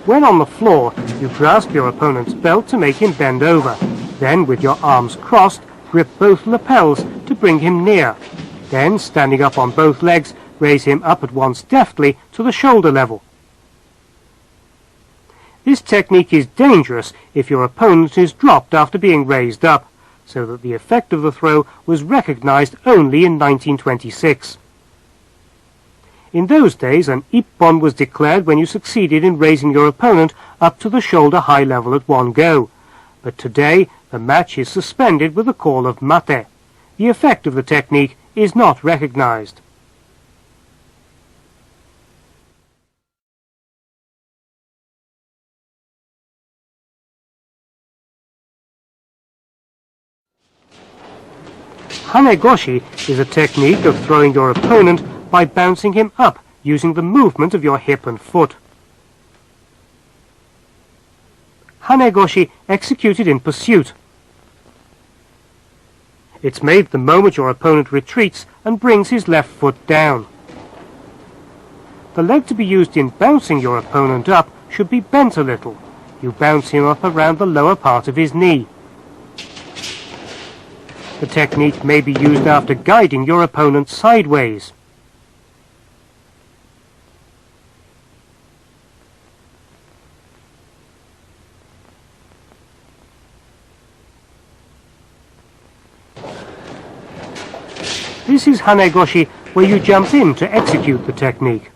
When on the floor, you grasp your opponent's belt to make him bend over. Then, with your arms crossed, grip both lapels to bring him near. Then, standing up on both legs, raise him up at once deftly to the shoulder level. This technique is dangerous if your opponent is dropped after being raised up, so that the effect of the throw was recognized only in 1926. In those days, an ippon was declared when you succeeded in raising your opponent up to the shoulder-high level at one go. But today, the match is suspended with the call of mate. The effect of the technique is not recognized. Hanegoshi is a technique of throwing your opponent by bouncing him up using the movement of your hip and foot. Hanegoshi executed in pursuit. It's made the moment your opponent retreats and brings his left foot down. The leg to be used in bouncing your opponent up should be bent a little. You bounce him up around the lower part of his knee. The technique may be used after guiding your opponent sideways. This is Hanegoshi, where you jump in to execute the technique.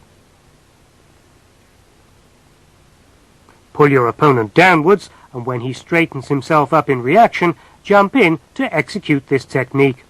Pull your opponent downwards, and when he straightens himself up in reaction, jump in to execute this technique.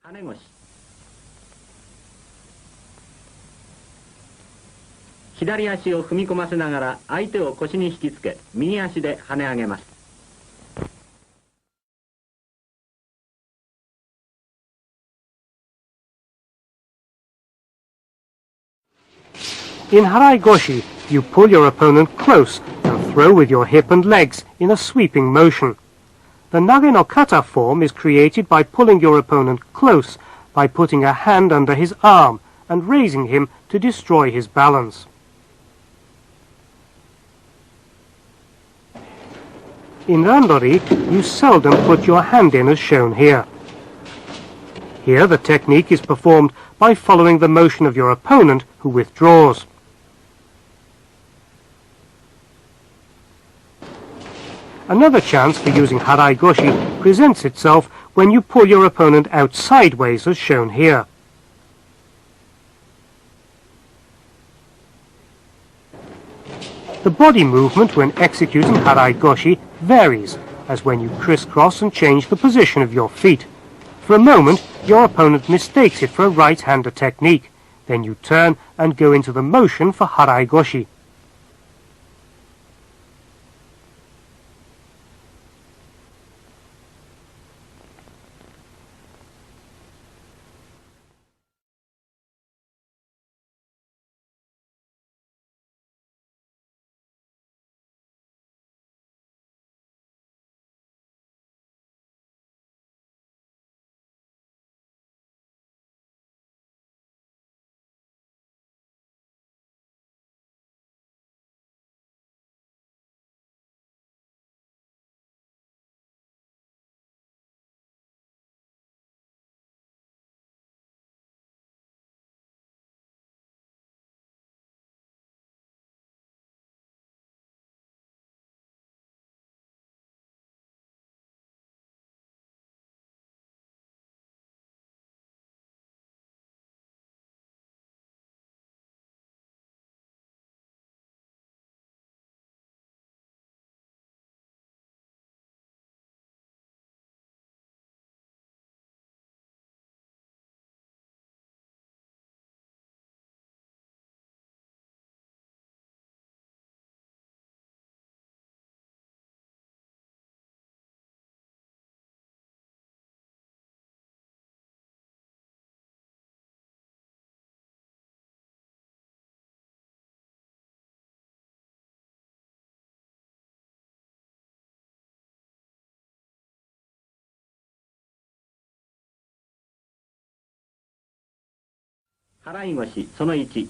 Hanegoshi. 左足を踏み込ませながら相手を腰に引きつけ右足で跳ね上げます。In Harai-goshi, you pull your opponent close and throw with your hip and legs in a sweeping motion. The nage no kata form is created by pulling your opponent close, by putting a hand under his arm and raising him to destroy his balance. In randori, you seldom put your hand in as shown here. Here the technique is performed by following the motion of your opponent who withdraws. Another chance for using Harai-goshi presents itself when you pull your opponent out sideways as shown here. The body movement when executing Harai-goshi varies, as when you crisscross and change the position of your feet. For a moment, your opponent mistakes it for a right-hander technique. Then you turn and go into the motion for Harai-goshi. 払い腰その1。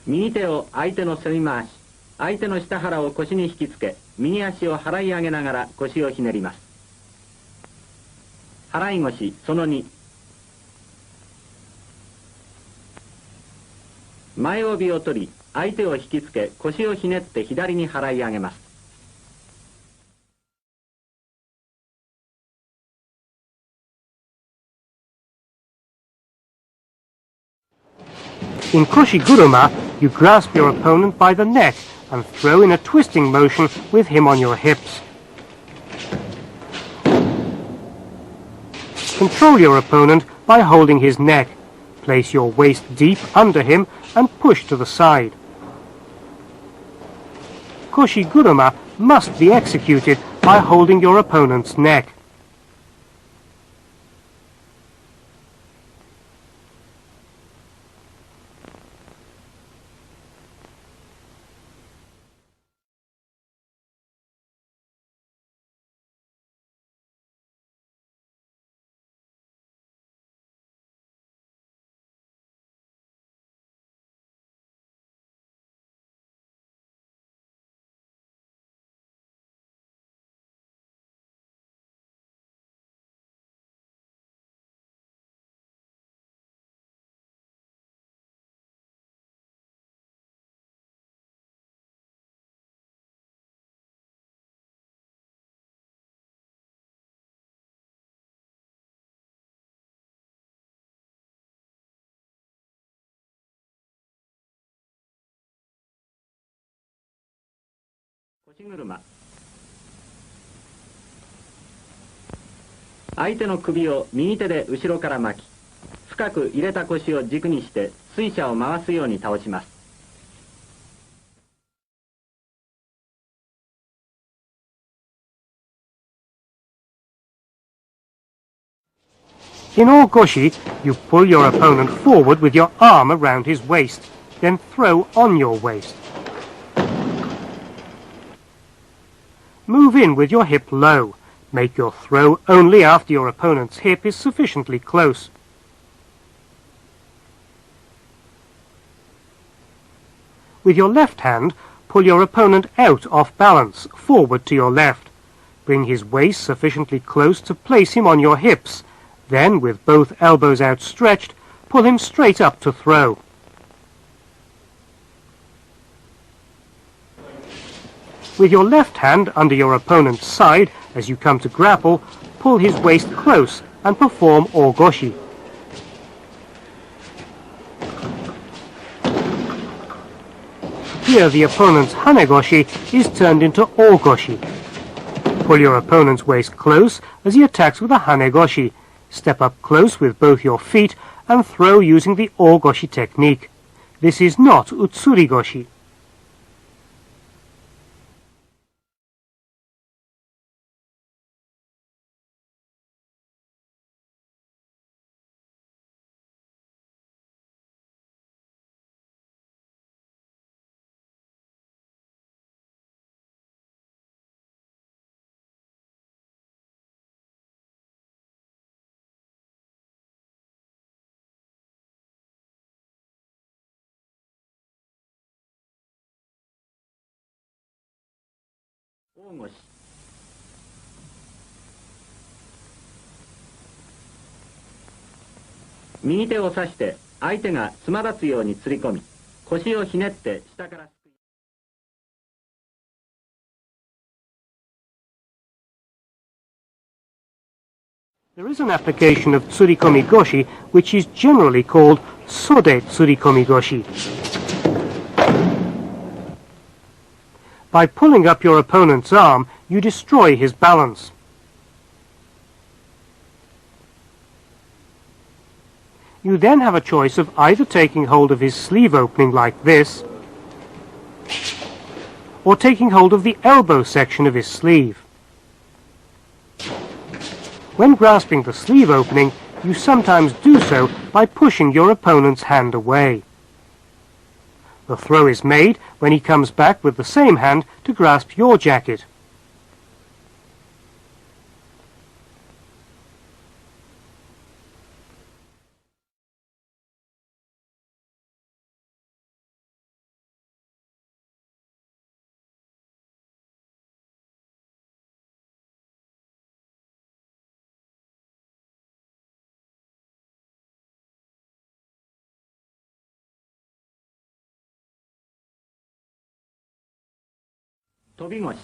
右手を相手の背に回し、相手の下腹を腰に引きつけ、右足を払い上げながら腰をひねります。払い腰その2。前帯を取り、相手を引きつけ、腰をひねって左に払い上げます。In Koshi-waza, you grasp your opponent by the neck and throw in a twisting motion with him on your hips. Control your opponent by holding his neck. Place your waist deep under him and push to the side. Koshi-waza must be executed by holding your opponent's neck.腰車。相手の首を右手で後ろから巻き、深く入れた腰を軸にして水車を回すように倒します。In all Koshi, you pull your opponent forward with your arm around his waist, then throw on your waist. Move in with your hip low. Make your throw only after your opponent's hip is sufficiently close. With your left hand, pull your opponent out off balance, forward to your left. Bring his waist sufficiently close to place him on your hips. Then, with both elbows outstretched, pull him straight up to throw. With your left hand under your opponent's side, as you come to grapple, pull his waist close and perform ogoshi. Here the opponent's hanegoshi is turned into ogoshi. Pull your opponent's waist close as he attacks with a hanegoshi. Step up close with both your feet and throw using the ogoshi technique. This is not utsurigoshi.右手を差して相手がつま立つように釣り込み、腰をひねって下からすくい。There is an application of tsurikomi goshi which is generally called sode tsurikomi goshi. By pulling up your opponent's arm, you destroy his balance. You then have a choice of either taking hold of his sleeve opening like this, or taking hold of the elbow section of his sleeve. When grasping the sleeve opening, you sometimes do so by pushing your opponent's hand away. The throw is made when he comes back with the same hand to grasp your jacket. 飛び腰。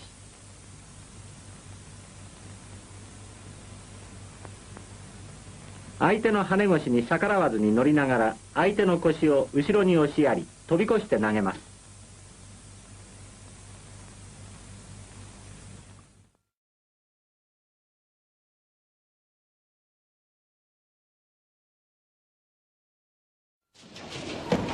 相手の跳ね腰に逆らわずに乗りながら相手の腰を後ろに押しやり飛び越して投げます。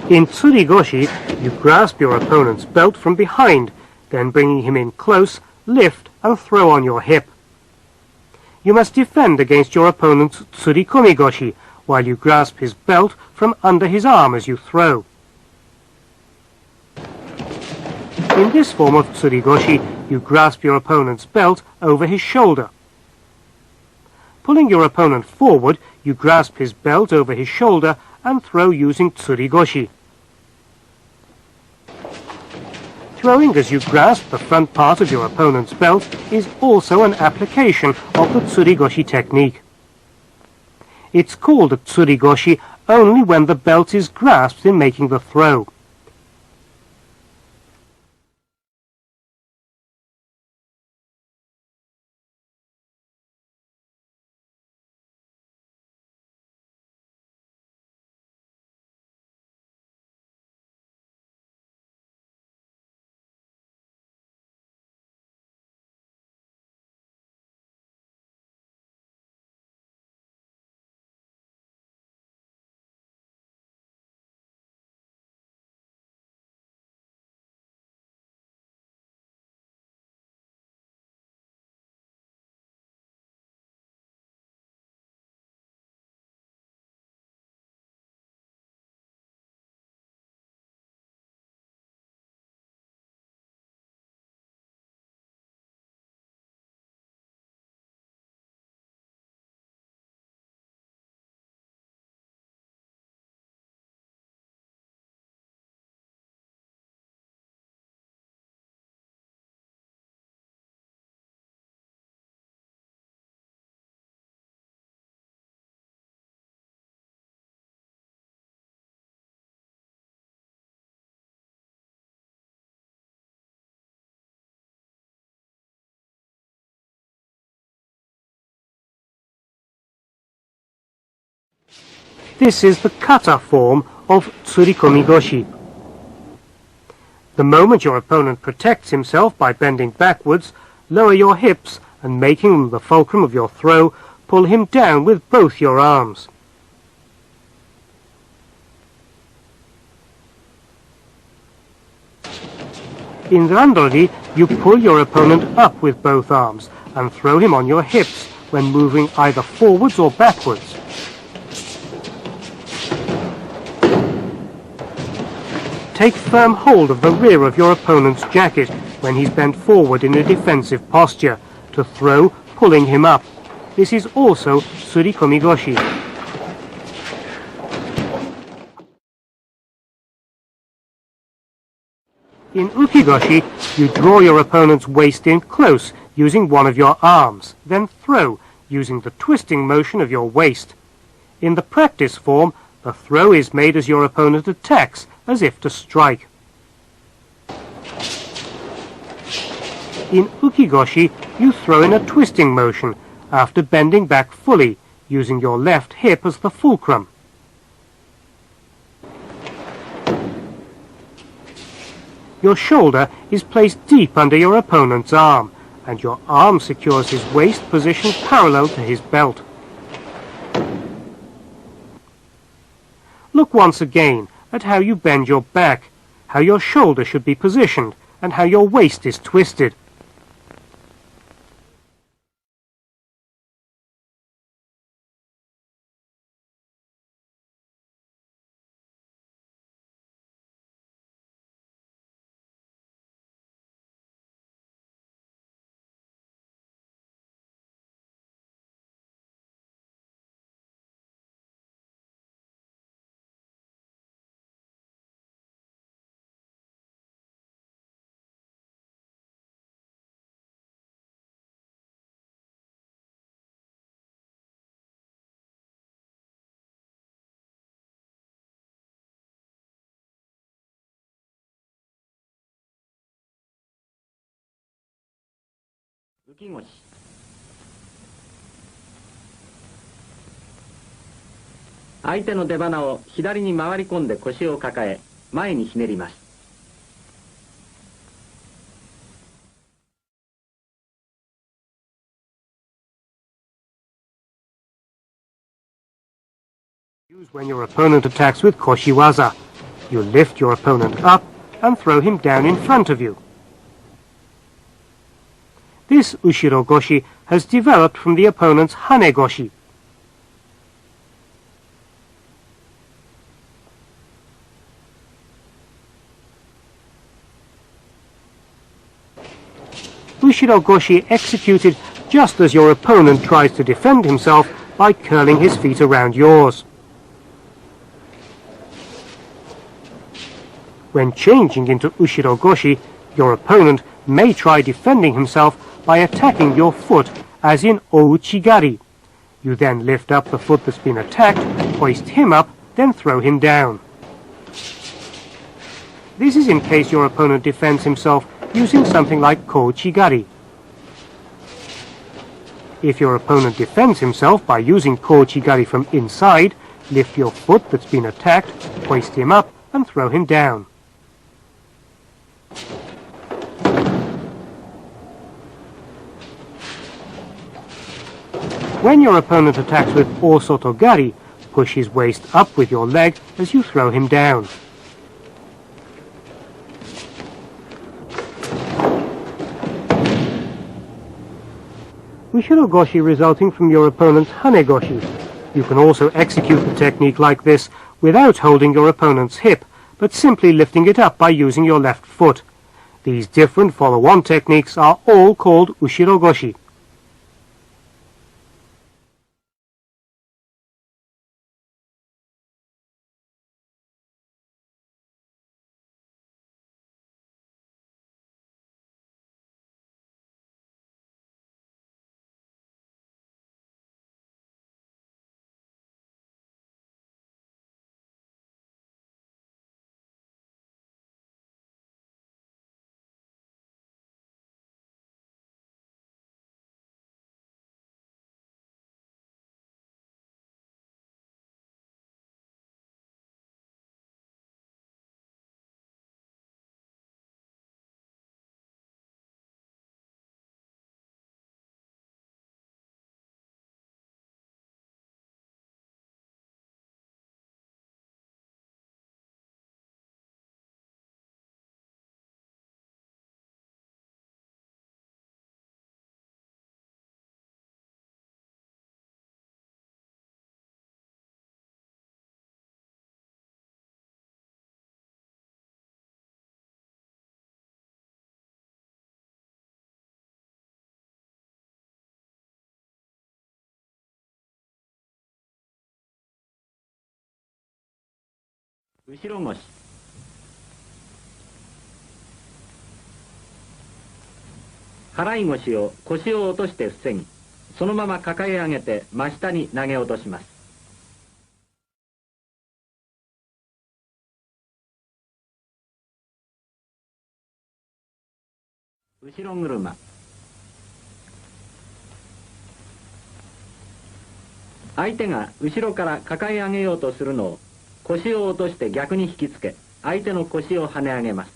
In tsurigoshi, you grasp your opponent's belt from behind, then bringing him in close, lift and throw on your hip. You must defend against your opponent's tsurikomigoshi while you grasp his belt from under his arm as you throw. In this form of tsurigoshi, you grasp your opponent's belt over his shoulder. Pulling your opponent forward, you grasp his belt over his shoulder and throw using tsurigoshi. Throwing as you grasp the front part of your opponent's belt is also an application of the tsurigoshi technique. It's called a tsurigoshi only when the belt is grasped in making the throw. This is the kata form of tsurikomigoshi. The moment your opponent protects himself by bending backwards, lower your hips and making them the fulcrum of your throw, pull him down with both your arms. In randori, you pull your opponent up with both arms and throw him on your hips when moving either forwards or backwards. Take firm hold of the rear of your opponent's jacket when he's bent forward in a defensive posture to throw, pulling him up. This is also tsurikomigoshi. In ukigoshi, you draw your opponent's waist in close using one of your arms, then throw using the twisting motion of your waist. In the practice form, the throw is made as your opponent attacks, as if to strike. In ukigoshi, you throw in a twisting motion after bending back fully, using your left hip as the fulcrum. Your shoulder is placed deep under your opponent's arm, and your arm secures his waist positioned parallel to his belt. Look once again at how you bend your back, how your shoulder should be positioned, and how your waist is twisted. 浮き腰。相手の出鼻を左に回り込んで腰を抱え、前にひねります。Use when your opponent attacks with Koshi-waza. You lift your opponent up and throw him down in front of you. This Ushiro-goshi has developed from the opponent's Hane-goshi. Ushiro-goshi executed just as your opponent tries to defend himself by curling his feet around yours. When changing into Ushiro-goshi, your opponent may try defending himself by attacking your foot, as in Ouchigari. You then lift up the foot that's been attacked, hoist him up, then throw him down. This is in case your opponent defends himself using something like Kochigari. If your opponent defends himself by using Kochigari from inside, lift your foot that's been attacked, hoist him up, and throw him down. When your opponent attacks with Osotogari, push his waist up with your leg as you throw him down. Ushiro-goshi resulting from your opponent's Hane-goshi. You can also execute the technique like this without holding your opponent's hip, but simply lifting it up by using your left foot. These different follow-on techniques are all called Ushiro-goshi.後ろ腰。払い腰を腰を落として防ぎ、そのまま抱え上げて真下に投げ落とします。後ろ車。相手が後ろから抱え上げようとするのを腰を落として逆に引きつけ、相手の腰を跳ね上げます。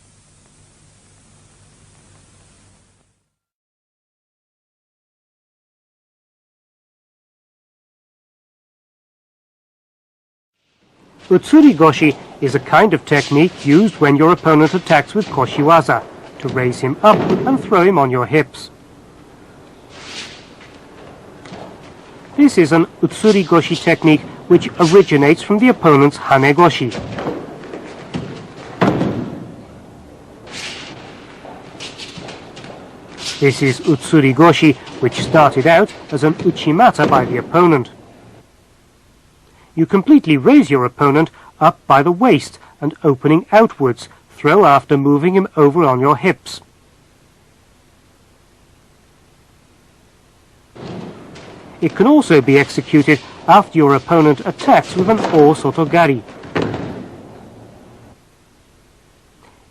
Utsuri-goshi is a kind of technique used when your opponent attacks with Koshi-waza, to raise him up and throw him on your hips. This is an Utsuri-goshi technique which originates from the opponent's Hane-goshi. This is Utsuri-goshi, which started out as an uchimata by the opponent. You completely raise your opponent up by the waist and opening outwards, throw after moving him over on your hips. It can also be executed after your opponent attacks with an Osotogari.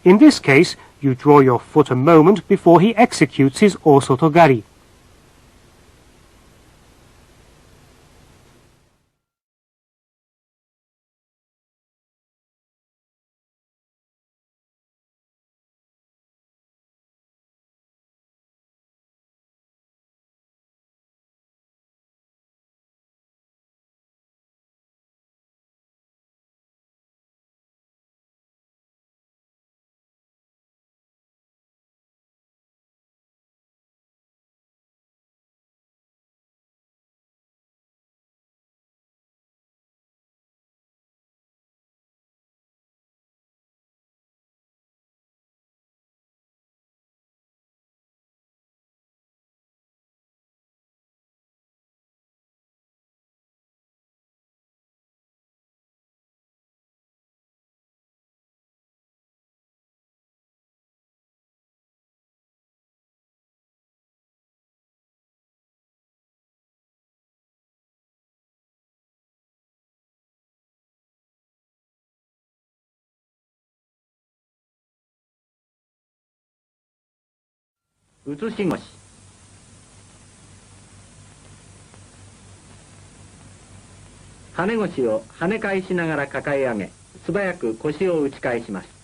In this case, you draw your foot a moment before he executes his Osotogari. 写し腰。跳ね腰を跳ね返しながら抱え上げ、素早く腰を打ち返します。